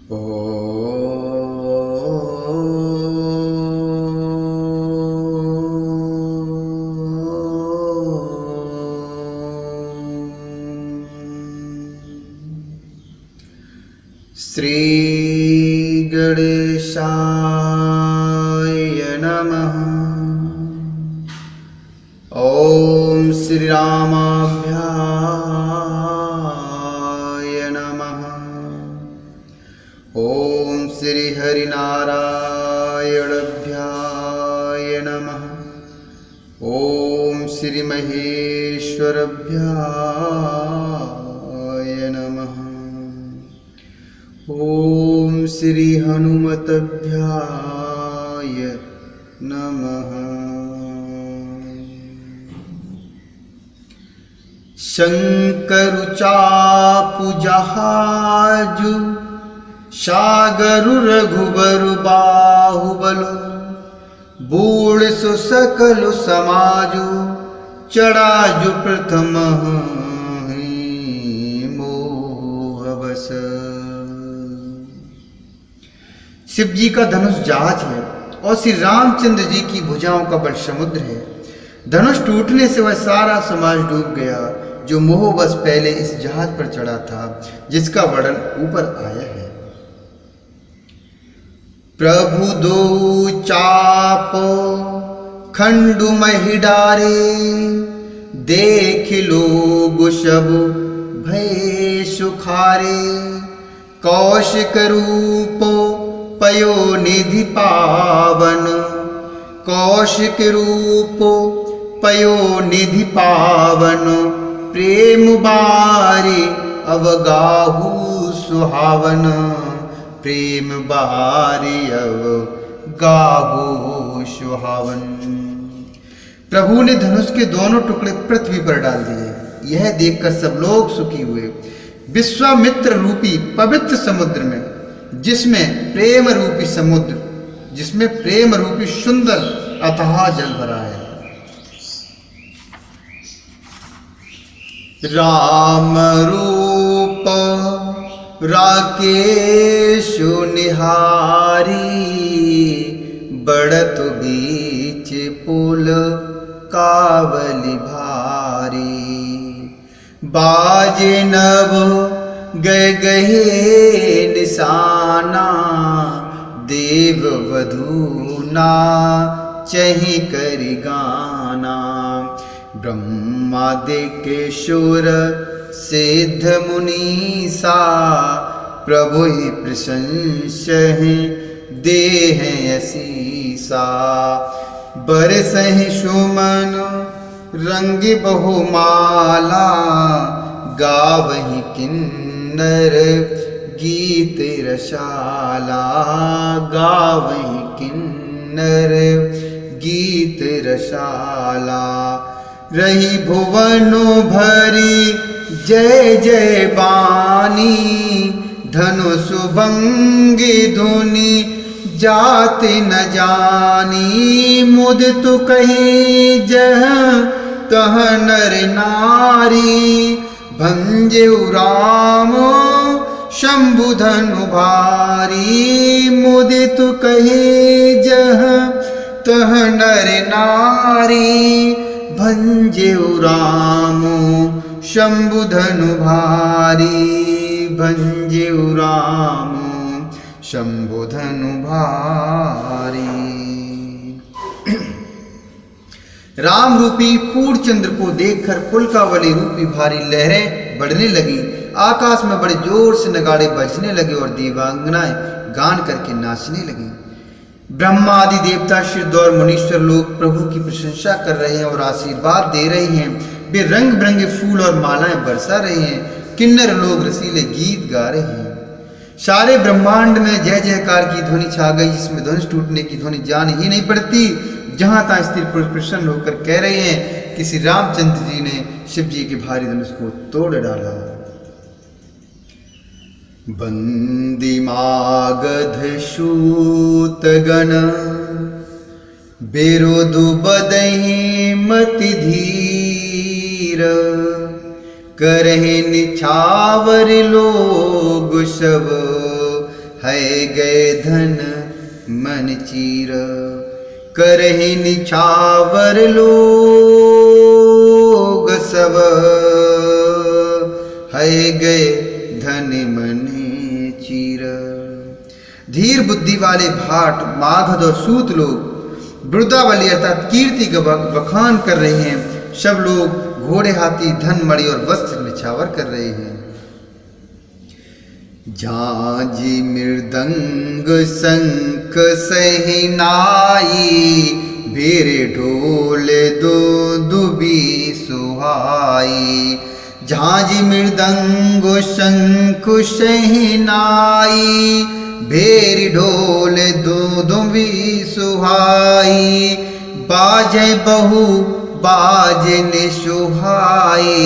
श्री गणेशाय नमः। ओम श्री रामाभ्याय नमः। ओम श्री हरिनारायणाभ्याय नमः। ओम श्री महेश्वराभ्याय नमः। ओम श्री हनुमताभ्याय नमः। शंकर चापु जहाजु सागर रघुबर बाहुबल बूढ़ सु सकल समाजु चढ़ाजु प्रथम मोहवस। शिव जी का धनुष जहाज है और श्री रामचंद्र जी की भुजाओं का बल समुद्र है। धनुष टूटने से वह सारा समाज डूब गया जो मोहवश पहले इस जहाज पर चढ़ा था, जिसका वर्णन ऊपर आया है। प्रभु दो चाप खंडु महि डारे देख लोग सब भय सुखारे। कौशिक रूप पयो निधि पावन कौशिक रूप पयो निधि पावन प्रेम बारी अवगाहु सुहावन प्रेम बारी अवगाहु सुहावन। प्रभु ने धनुष के दोनों टुकड़े पृथ्वी पर डाल दिए। यह देखकर सब लोग सुखी हुए। विश्वामित्र रूपी पवित्र समुद्र में जिसमें प्रेम रूपी सुंदर अथाह जल भरा है। राम रूप राकेशु निहारी बढ़त बीच पुल कावली भारी। बाजे नभ गए गहे निशाना देव वधूना चहि करि गाना। ब्रह्मादिकेशुर सिद्ध मुनीसा प्रभु ही प्रशंसहि देह असीसा। बरसहि सुमन रंग बहुमाला गावहि किन्नर गीत रसाला। गावहि किन्नर गीत रसाला। रही भुवनो भरी जय जय बानी धनुष भंगी धुनि जाति न जानी। मुदितु कही जह तह नर नारी भंजेउ राम शंभु धनु भारी। मुदितु कही जह तह नर नारी भंजेउ राम शंभु धनु भारी। भंजेउ राम शंभु धनु भारी। राम रूपी पूर्णचंद्र को देखकर पुलकावली रूपी भारी लहरें बढ़ने लगी। आकाश में बड़े जोर से नगाड़े बजने लगे और देवांगनाएं गान करके नाचने लगी। ब्रह्मा आदि देवता सिद्ध और मुनीश्वर लोग प्रभु की प्रशंसा कर रहे हैं और आशीर्वाद दे रहे हैं। वे रंग बिरंगे फूल और मालाएं बरसा रहे हैं। किन्नर लोग रसीले गीत गा रहे हैं। सारे ब्रह्मांड में जय जयकार की ध्वनि छा गई, जिसमें धनुष टूटने की ध्वनि जान ही नहीं पड़ती। जहां तहां स्त्री पुरुष प्रसन्न होकर कह रहे हैं कि श्री रामचंद्र जी ने शिव जी के भारी धनुष को तोड़ डाला। बंदी मागध सूत गण बिरुदु बदहि मति धीर। करहि निछावर लोग सब है गए धन मन चीर, करहि निछावर लोग सब, है गए धन मन चीर। धीर बुद्धि वाले भाट, मागध और सूत लोग वृद्धावली अर्थात कीर्ति का बखान कर रहे हैं। सब लोग घोड़े, हाथी, धन, मणि और वस्त्र निछावर कर रहे हैं। झांझी मृदंग शंख सहिनाई, भेरे ढोल दो दुबी सुहाई। झांझी मृदंग शंख सहिनाई, भेरी ढोल दो दुबी सुहाई। बाजे बहु बाजे निसुहाई,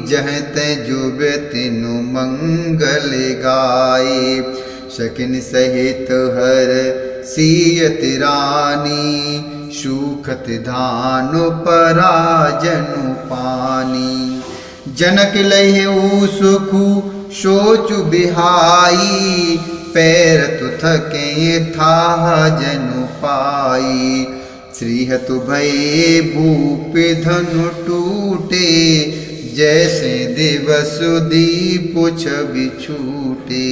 जह ते जुब तिनु मंगल गाए। शकिन सहित हर सियत रानी, सुखत धानु पराजनु पानी। जनक लहे सुखु सोचु बिहाई, पैर तु थके था जनु पाई। श्रीहतु भय भूप धनु टूटे, जैसे दिवस दीप छवि छूटे।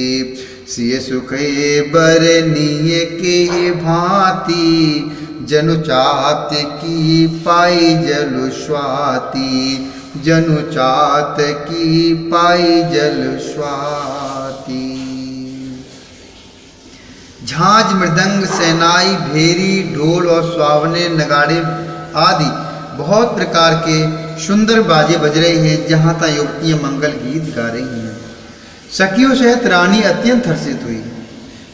सिय सुखे बरनीय के भांति, जनु चात की पाई जल स्वाति। जनु चात की पाई जल स्वाति। झांझ, मृदंग, सेनाई, भेरी, ढोल और स्वावने, नगाड़े आदि बहुत प्रकार के सुंदर बाजे बज रहे हैं। जहाँ तहाँ युवतियाँ मंगल गीत गा रही हैं। सखियों सहित रानी अत्यंत हर्षित हुई,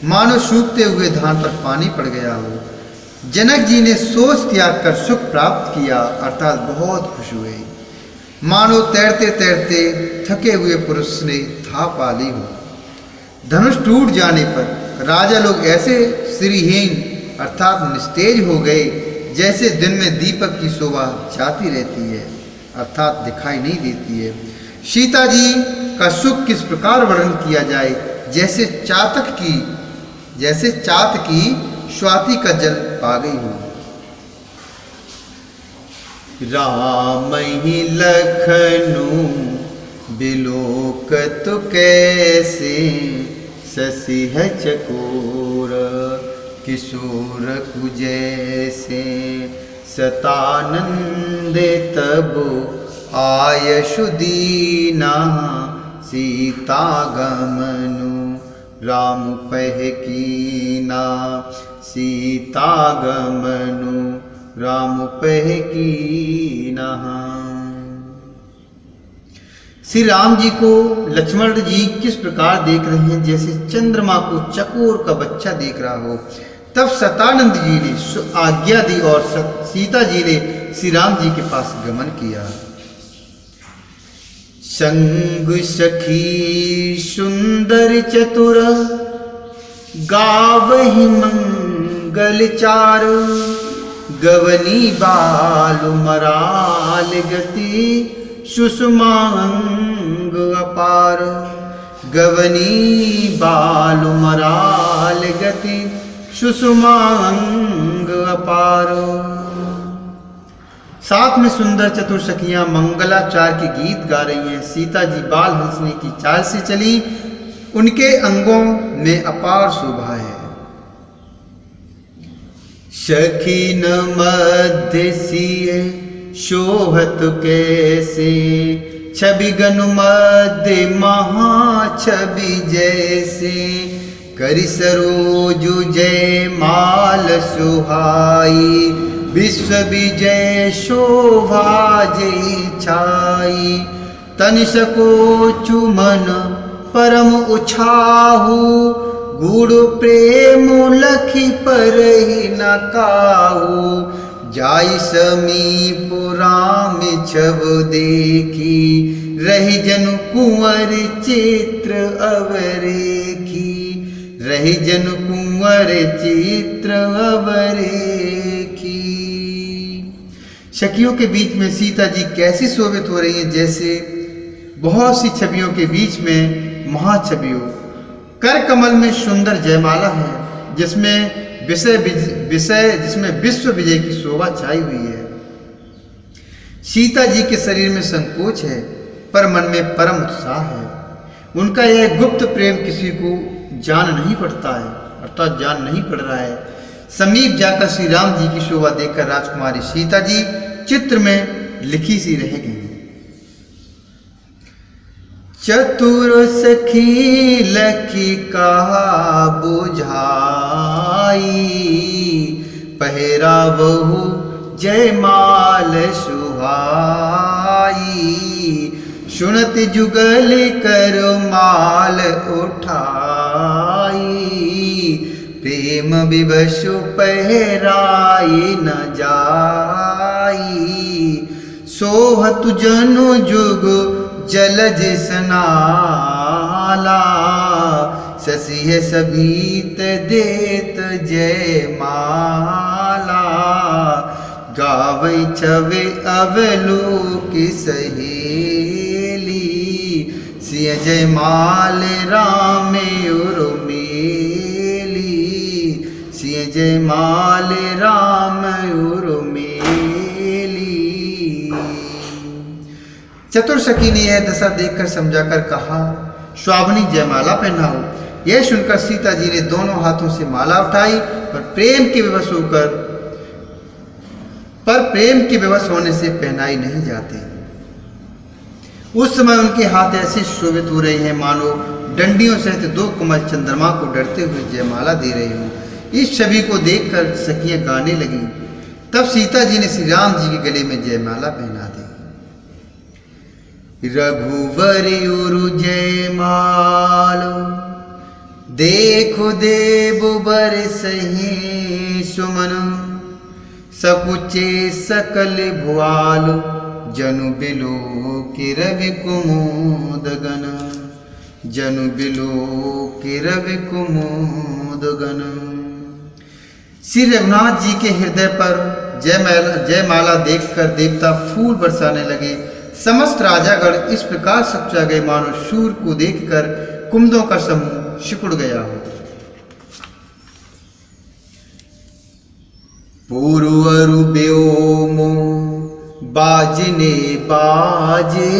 मानो सूखते हुए धान पर पानी पड़ गया हो। जनक जी ने सोच त्याग कर सुख प्राप्त किया, अर्थात बहुत खुश हुए, मानो तैरते तैरते थके हुए पुरुष ने था पाली हो। धनुष टूट जाने पर राजा लोग ऐसे श्रीहीन अर्थात निस्तेज हो गए, जैसे दिन में दीपक की शोभा जाती रहती है, अर्थात दिखाई नहीं देती है। सीता जी का सुख किस प्रकार वर्णन किया जाए, जैसे चात की स्वाति का जल पा गई हो। राम ही लखनु बिलोकत कैसे, ससिह चकोर किशोर कुजैसे। सतानंद तब आयशु दीना, सीता गमनु राम पह कीना। सीता गमनु राम पह कीना। श्री राम जी को लक्ष्मण जी किस प्रकार देख रहे हैं, जैसे चंद्रमा को चकोर का बच्चा देख रहा हो। तब सतानंद जी ने आज्ञा दी और सीता जी ने श्री राम जी के पास गमन किया। संग सखी सुंदर चतुर, गावहि मंगल चार। गवनी बालु मराल गति, सुषमांग अपार। गवनी बालु मराल गति, सुषमांग अपार। साथ में सुंदर चतुर सखियां मंगलाचार के गीत गा रही हैं। सीता जी बाल हंसने की चाल से चली, उनके अंगों में अपार शोभा है। सखीन मध्य सिए शोभत कैसे, छवि गनु मध्य महा छवि जैसे। करि सरोजु जय माल सुहाई, विश्व विजय शोभा जय छाई। तनिषको मन परम उछाहू, गुरु प्रेम लखी परहि न काहू। जाई समीप राम छव देखी, रही जनु कुंवर चित्र अवरेखी। रही जनु कुंवर चित्र अवरेखी। सखियों के बीच में सीता जी कैसी शोभित हो रही हैं, जैसे बहुत सी छवियों के बीच में महाछवि हो। कर कमल में सुंदर जयमाला है, जिसमें विश्व विजय की शोभा छाई हुई है। सीता जी के शरीर में संकोच है, पर मन में परम उत्साह है। उनका यह गुप्त प्रेम किसी को जान नहीं पड़ता है, अर्थात जान नहीं पड़ रहा है। समीप जाकर श्री राम जी की शोभा देखकर राजकुमारी सीता जी चित्र में लिखी सी रह गई। चतुर सखी लखी कहा बुझाई, पहरा बहु जयमाल सुहाई। सुनत जुगल कर माल उठाई, प्रेम विवशु पहराई न जाई। सोहत जनु जुग जलज सनाला, शशिय सभीत देत जय माला। गावै छवे अवलोक सहेली, सिय जय माल राम उर्मिली। सिय जय माल राम उर्मिली। चतुर सखी ने यह दशा देखकर समझाकर कहा, स्वामिनी जयमाला पहनाओ। यह सुनकर सीता जी ने दोनों हाथों से माला उठाई, पर प्रेम के विवश होने से पहनाई नहीं जाती। उस समय उनके हाथ ऐसे शोभित हो रहे हैं मानो डंडियों सहित दो कमल चंद्रमा को डरते हुए जयमाला दे रहे हो। इस छवि को देखकर सखियां गाने लगी। तब सीता जी ने श्री राम जी के गले में जयमाला पहना दी। रघुवर उरु जयमालो, देखो देव बर सही सुमन। सकुचे सकल भुआलो, जनु बिलो के रवि कुमुद गन। जनु बिलो के रवि कुमुद गन। श्री रघुनाथ जी के हृदय पर जयमाला देखकर देवता फूल बरसाने लगे। समस्त राजागण इस प्रकार सच्चा गए मानो सूर्य को देखकर कुमुदों का समूह सिकुड़ गया हो। पूर्वरु व्योमो बाजने बाजे,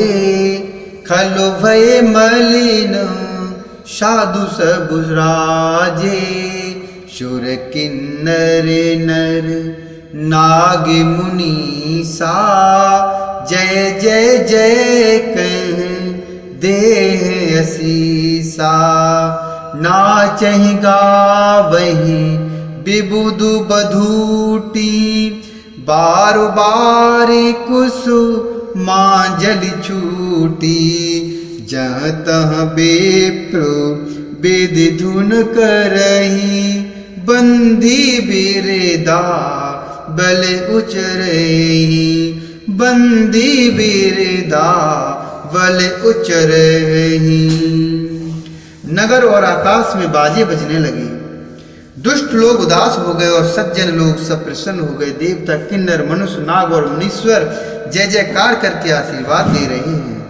खलो भय मलिन साधु सबुराजे। सुर किन्नर नर नाग मुनि सा, जय जय जय कह देह असीसा। नाचहि गावहि विबुधु बधूटी, बार बार कुसु मांजलि छूटी। जहाँ तहाँ बेप्रो विधि धुन करही, बंदी बिरदा बल उचरही। बंदी बिरदा बल उचरही। नगर और आकाश में बाजे बजने लगे। दुष्ट लोग उदास हो गए और सज्जन लोग सब प्रसन्न हो गए। देवता, किन्नर, मनुष्य, नाग और मुनीश्वर जय जयकार करके आशीर्वाद दे रहे हैं।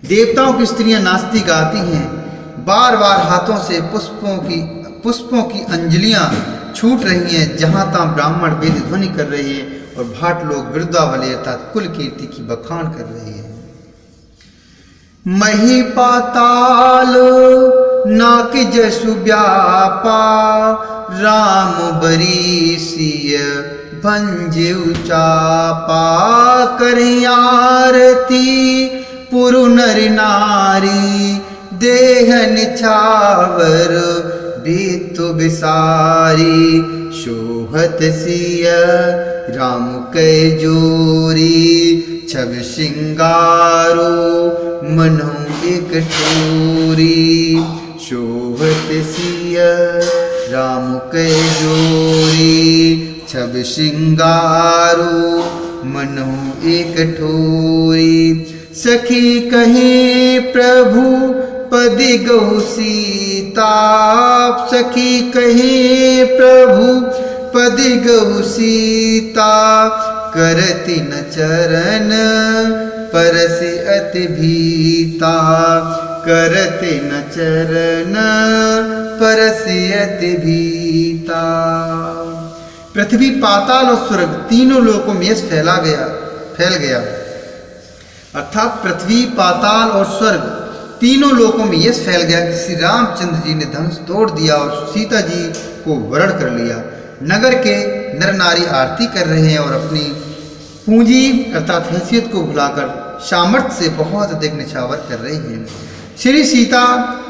देवताओं की स्त्रियां नाचती गाती हैं। बार बार हाथों से पुष्पों की अंजलियां छूट रही हैं। जहां तहां ब्राह्मण वेद ध्वनि कर रहे हैं और भाट लोग वृद्धावली अर्थात कुल कीर्ति की बखान कर रहे हैं। मही पाताल नाक जसु व्यापा, राम बरीसिय भंजे उचापा। करें आरती पुरु नर नारी, देह निछावर बीतु बिसारी। शोभत सिय राम कै जोरी, छब सिंगारो मनो एक ठोरी। शोभत सिय राम कै जोरी, छब सिंगारो मनो एक ठोरी। सखी कहे प्रभु पदि गौ सीता, सखी कहे प्रभु पदि गौ सीता। करति न चरण परसि अति भीता, करते न चरण परसयति भीता। पृथ्वी, पाताल और स्वर्ग तीनों लोकों में यश फैल गया। अर्थात पृथ्वी, पाताल और स्वर्ग तीनों लोकों में यश फैल गया कि श्री रामचंद्र जी ने धनुष तोड़ दिया और सीता जी को वरण कर लिया। नगर के नर नारी आरती कर रहे हैं और अपनी पूंजी अर्थात हैसियत को भुलाकर सामर्थ्य से बहुत अधिक निछावर कर रहे हैं। श्री सीता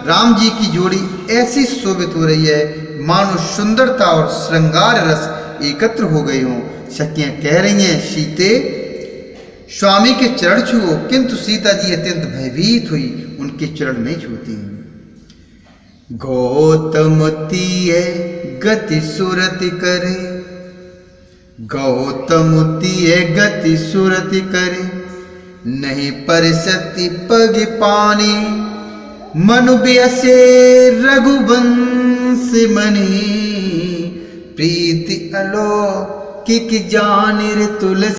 राम जी की जोड़ी ऐसी शोभित हो रही है मानो सुंदरता और श्रृंगार रस एकत्र हो गए हों। सखियां कह रही हैं, सीते स्वामी के चरण छुओ, किंतु सीता जी अत्यंत भयभीत हुई, उनके चरण नहीं छूती। गौतमतीय गति सुरति करे, गौतमतीय गति सुरति करे, नहीं परिसति पग पानी, मनु बेसे रघुवंश मणि, प्रीति अलौकिक जानिर तुलसी।